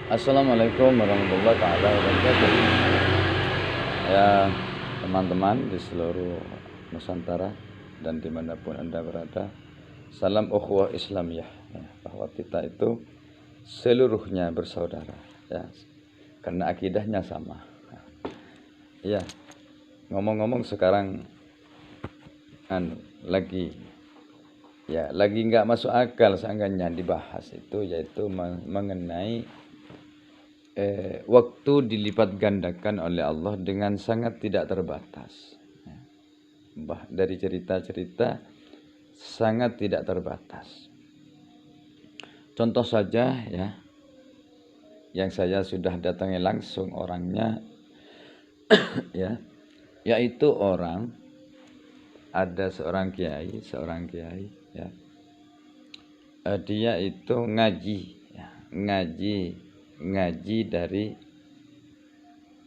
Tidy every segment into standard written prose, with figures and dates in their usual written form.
Assalamualaikum warahmatullahi taala wabarakatuh. Ya teman-teman di seluruh Nusantara dan dimanapun Anda berada, salam ukhuwah Islamiyah, ya, bahwa kita itu seluruhnya bersaudara, ya, karena akidahnya sama. Ya, ngomong-ngomong sekarang lagi nggak masuk akal seandainya dibahas itu, yaitu mengenai waktu dilipat gandakan oleh Allah dengan sangat tidak terbatas. Dari cerita-cerita sangat tidak terbatas. Contoh saja ya, yang saya sudah datangi langsung orangnya ya, yaitu ada seorang kiai ya. Dia itu ngaji ya, ngaji dari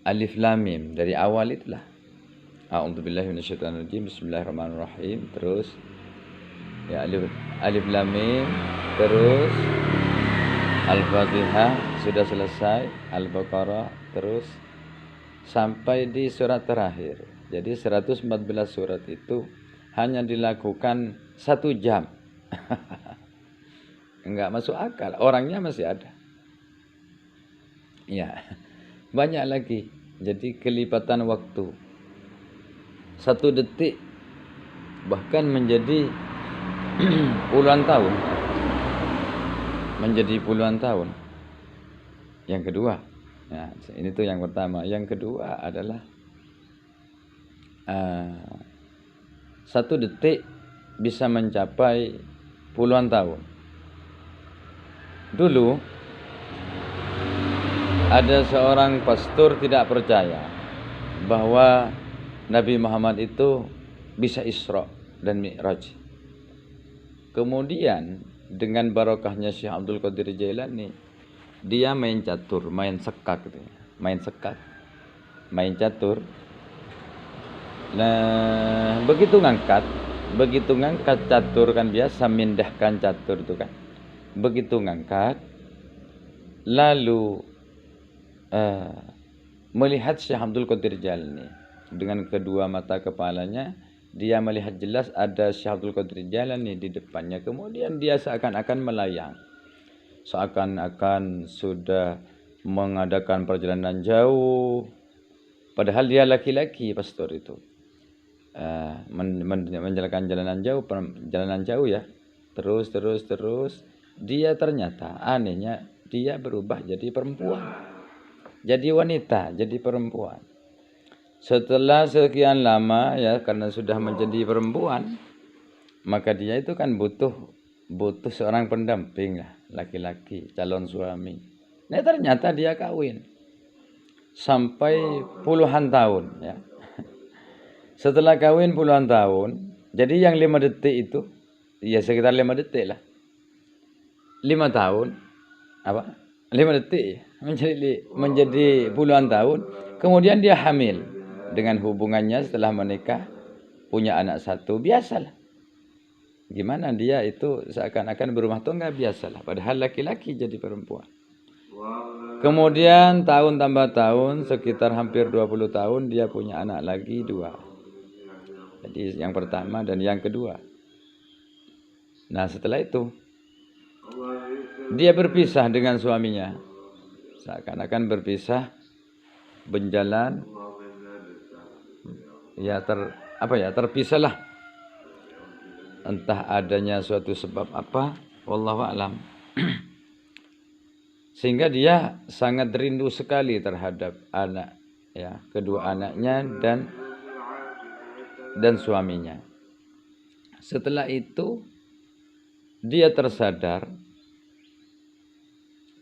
Alif Lam Mim, dari awal itulah. A'udzubillahi minasyaitonirrajim, bismillahirrahmanirrahim, terus ya Alif Lam Mim, terus Al-Fatihah sudah selesai, Al-Baqarah, terus sampai di surat terakhir. Jadi 114 surat itu hanya dilakukan 1 jam. Enggak masuk akal, orangnya masih ada. Ya, banyak lagi. Jadi kelipatan waktu 1 detik bahkan menjadi puluhan tahun. Yang kedua, ya, ini tuh yang pertama. Yang kedua adalah 1 detik bisa mencapai puluhan tahun. Dulu ada seorang pastor tidak percaya bahwa Nabi Muhammad itu bisa Isra dan Mi'raj. Kemudian dengan barokahnya Syekh Abdul Qadir Jailani, dia main catur, main catur. Nah, begitu ngangkat catur kan biasa mindahkan catur itu kan. Begitu ngangkat, lalu melihat Syekh Abdul Qadir Jailani dengan kedua mata kepalanya, dia melihat jelas ada Syekh Abdul Qadir Jailani di depannya. Kemudian dia seakan-akan melayang, seakan-akan sudah mengadakan perjalanan jauh, padahal dia laki-laki pastor itu, menjalankan jalanan jauh ya, terus dia ternyata anehnya dia berubah jadi perempuan, jadi wanita, jadi perempuan. Setelah sekian lama ya, karena sudah menjadi perempuan, maka dia itu kan butuh seorang pendamping lah, laki-laki, calon suami. Nah, ternyata dia kawin sampai puluhan tahun ya. Setelah kawin puluhan tahun, jadi yang 5 detik itu ya sekitar 5 detik lah. 5 tahun 5 detik menjadi puluhan tahun. Kemudian dia hamil dengan hubungannya setelah menikah, punya anak 1, biasalah. Gimana dia itu seakan-akan berumah tangga, biasalah, padahal laki-laki jadi perempuan. Kemudian tahun tambah tahun, sekitar hampir 20 tahun dia punya anak lagi 2. Jadi yang pertama dan yang kedua. Nah, setelah itu dia berpisah dengan suaminya. Seakan-akan berpisah, berjalan ya, terpisahlah. Entah adanya suatu sebab apa, wallahu a'lam. Sehingga dia sangat rindu sekali terhadap anak ya, kedua anaknya dan suaminya. Setelah itu dia tersadar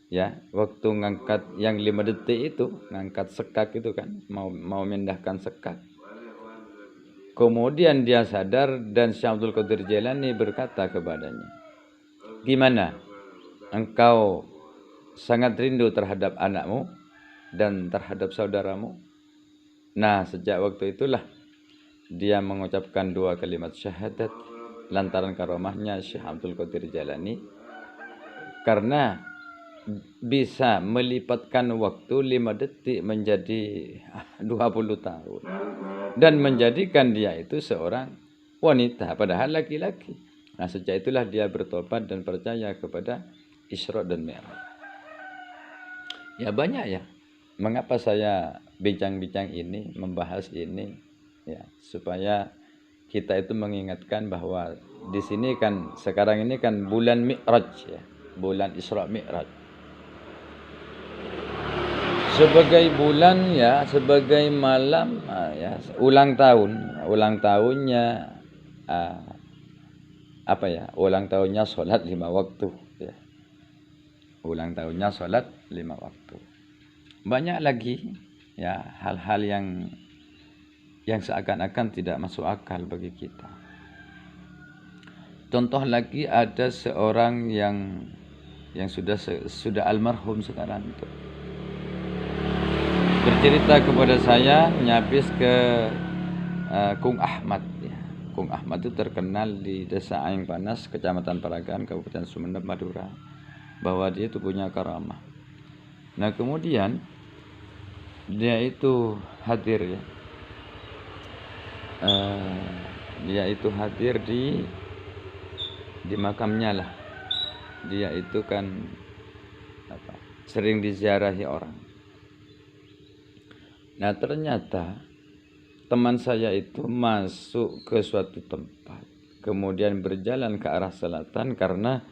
ya, waktu ngangkat yang 5 detik itu, ngangkat sekak itu kan, mau memindahkan sekak. Kemudian dia sadar dan Syekh Abdul Qadir Jailani berkata kepadanya, "Gimana? Engkau sangat rindu terhadap anakmu dan terhadap saudaramu?" Nah, sejak waktu itulah dia mengucapkan 2 kalimat syahadat lantaran karomahnya Syekh Abdul Qadir Jailani. Karena bisa melipatkan waktu 5 detik menjadi 20 tahun. Dan menjadikan dia itu seorang wanita, padahal laki-laki. Nah, sejak itulah dia bertobat dan percaya kepada Isra dan Mi'raj. Ya banyak ya. Mengapa saya bincang-bincang ini, membahas ini, ya supaya kita itu mengingatkan bahwa di sini kan sekarang ini kan bulan Mi'raj ya, bulan Isra Mi'raj. Sebagai bulan ya, sebagai malam ya, ulang tahunnya apa ya? Ulang tahunnya sholat 5 waktu ya. Ulang tahunnya sholat 5 waktu. Banyak lagi ya hal-hal yang seakan-akan tidak masuk akal bagi kita. Contoh lagi ada seorang yang sudah almarhum sekarang itu bercerita kepada saya, nyabis ke Kung Ahmad ya. Kung Ahmad itu terkenal di Desa Aing Panas, Kecamatan Paragan, Kabupaten Sumeneb, Madura, bahwa dia itu punya karamah. Nah, kemudian dia itu hadir ya. Dia itu hadir di makamnya lah. Dia itu kan sering diziarahi orang. Nah, ternyata teman saya itu masuk ke suatu tempat, kemudian berjalan ke arah selatan karena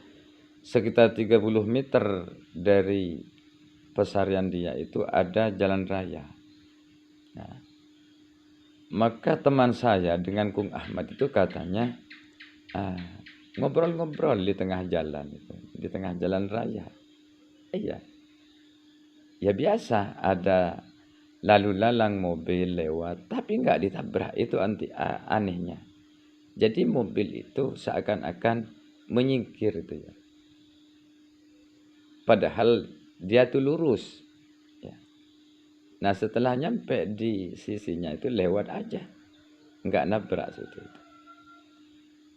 sekitar 30 meter dari pesarian dia itu ada jalan raya. Nah, maka teman saya dengan Kung Ahmad itu katanya ngobrol-ngobrol di tengah jalan itu, di tengah jalan raya. Iya. Ya biasa ada lalu lalang mobil lewat, tapi nggak ditabrak, itu anehnya. Jadi mobil itu seakan-akan menyingkir itu ya. Padahal dia tuh lurus. Ya. Nah, setelah nyampe di sisinya itu lewat aja, nggak nabrak situ.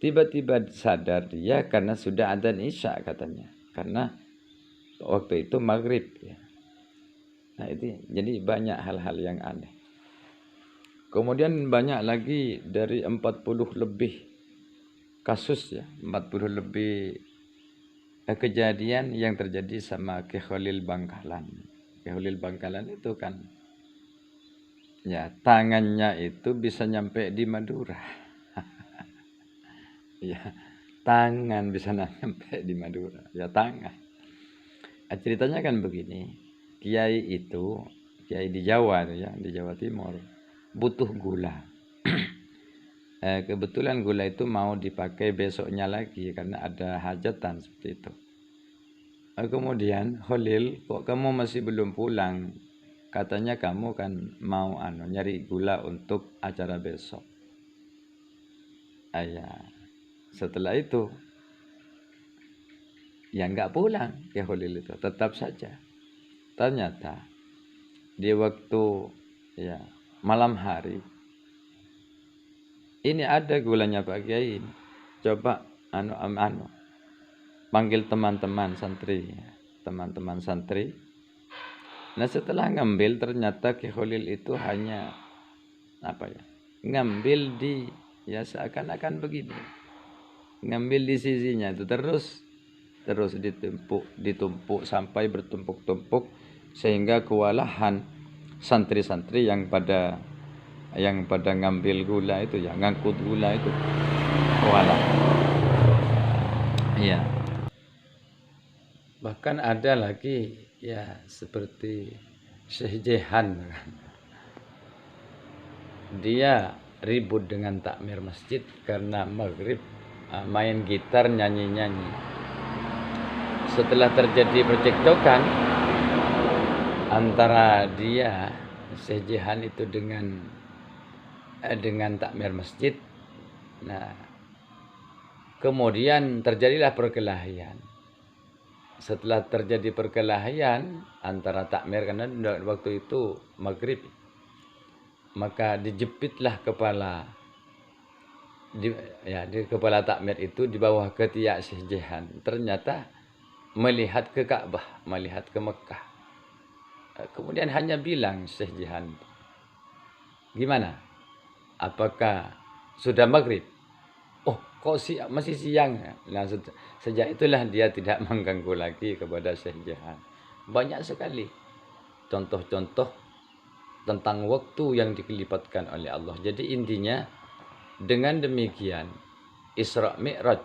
Tiba-tiba sadar dia karena sudah adzan Isya katanya, karena waktu itu maghrib ya. Nah, itu jadi banyak hal-hal yang aneh. Kemudian banyak lagi dari 40 lebih kasus ya, 40 lebih kejadian yang terjadi sama Ki Khalil Bangkalan. Ki Khalil Bangkalan itu kan ya tangannya itu bisa nyampe di Madura. Ya, tangan bisa nyampe di Madura. Ya, tangan. Ceritanya kan begini. Kiai di Jawa ya, di Jawa Timur butuh gula. Kebetulan gula itu mau dipakai besoknya lagi karena ada hajatan seperti itu. Kemudian Khalil, kok kamu masih belum pulang? Katanya kamu kan mau nyari gula untuk acara besok. Setelah itu ya nggak pulang ya Khalil itu, tetap saja. Ternyata di waktu ya malam hari ini ada gulanya Pak Kiai. Coba panggil teman-teman santri. Nah, setelah ngambil ternyata Ki Khalil itu hanya ngambil di ya seakan-akan begini. Ngambil di sisinya itu terus ditumpuk sampai bertumpuk-tumpuk sehingga kewalahan santri-santri yang pada ngambil gula itu ya, ngangkut gula itu kewalahan. Iya. Bahkan ada lagi ya seperti Syekh Jehan. Dia ribut dengan takmir masjid karena maghrib main gitar nyanyi-nyanyi. Setelah terjadi percekcokan antara dia Syekh Jehan itu dengan takmir masjid. Nah, kemudian terjadilah perkelahian. Setelah terjadi perkelahian antara takmir karena waktu itu maghrib, maka dijepitlah kepala di kepala takmir itu di bawah ketiak Syekh Jehan. Ternyata melihat ke Ka'bah, melihat ke Mekah. Kemudian hanya bilang Syekh Jihan, gimana? Apakah sudah maghrib? Oh, kok masih siang? Nah, sejak itulah dia tidak mengganggu lagi kepada Syekh Jihan. Banyak sekali contoh-contoh tentang waktu yang dilibatkan oleh Allah. Jadi intinya dengan demikian Isra Mi'raj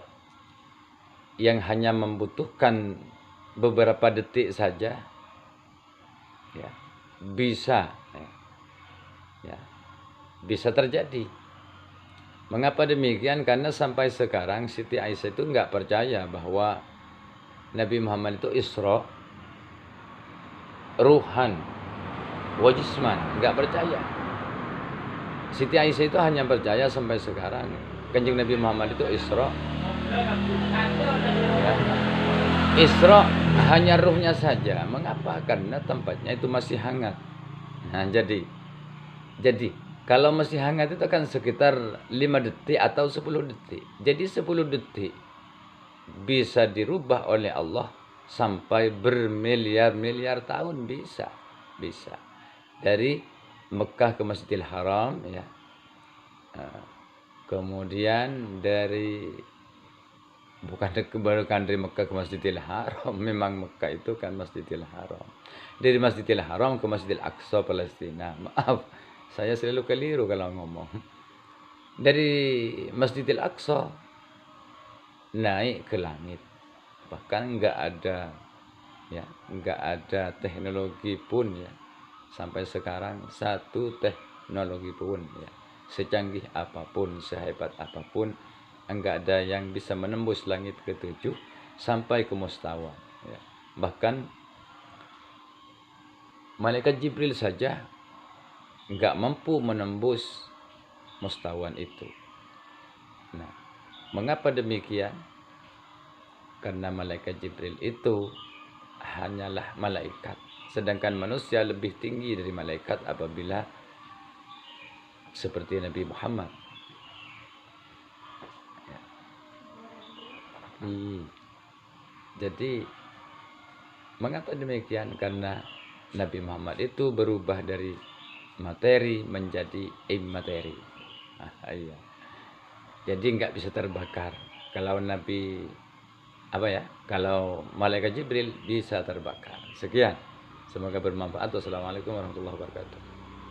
yang hanya membutuhkan beberapa detik saja ya, bisa ya, bisa terjadi. Mengapa demikian? Karena sampai sekarang Siti Aisyah itu nggak percaya bahwa Nabi Muhammad itu Isra ruhan wa jisman, nggak percaya. Siti Aisyah itu hanya percaya sampai sekarang Kanjeng Nabi Muhammad itu Isra ya. Isra hanya ruhnya saja. Mengapa? Karena tempatnya itu masih hangat. Nah, jadi kalau masih hangat itu kan sekitar 5 detik atau 10 detik. Jadi 10 detik bisa dirubah oleh Allah sampai bermiliar-miliar tahun bisa. Bisa. Dari Mekah ke Masjidil Haram ya. Kemudian dari dari Mekah ke Masjidil Haram, memang Mekah itu kan Masjidil Haram. Dari Masjidil Haram ke Masjidil Aqsa Palestina. Maaf, saya selalu keliru kalau ngomong. Dari Masjidil Aqsa naik ke langit. Bahkan nggak ada teknologi pun ya. Sampai sekarang satu teknologi pun ya. Secanggih apapun, sehebat apapun, enggak ada yang bisa menembus langit ke-7 sampai ke Mustawa ya. Bahkan malaikat Jibril saja enggak mampu menembus mustawan itu. Nah, mengapa demikian? Karena malaikat Jibril itu hanyalah malaikat, sedangkan manusia lebih tinggi dari malaikat apabila seperti Nabi Muhammad. Jadi mengapa demikian? Karena Nabi Muhammad itu berubah dari materi menjadi immateri. Iya. Jadi nggak bisa terbakar. Kalau kalau malaikat Jibril bisa terbakar. Sekian. Semoga bermanfaat. Wassalamualaikum warahmatullahi wabarakatuh.